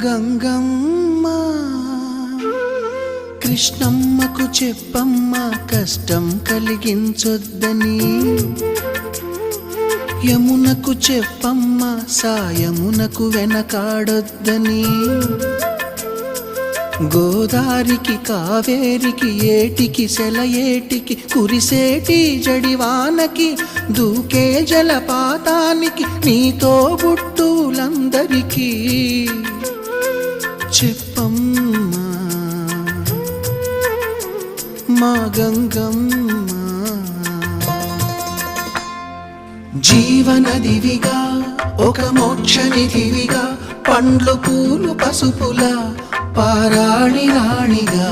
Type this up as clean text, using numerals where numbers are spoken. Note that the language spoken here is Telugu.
గంగమ్మ కృష్ణమ్మకు చెప్పమ్మ కష్టం కలిగించొద్దని, యమునకు చెప్పమ్మ సాయమునకు వెనకాడొద్దని, గోదారికి కావేరికి ఏటికి సెలయేటికి కురిసేటి జడివానకి దూకే జలపాతానికి నీతో బుట్టులందరికీ చెప్పమ్మా మా గంగమ్మ. జీవనదివిగా ఒక మోక్షనిధివిగా పండ్లు పూలు పసుపుల పారాణి రాణిగా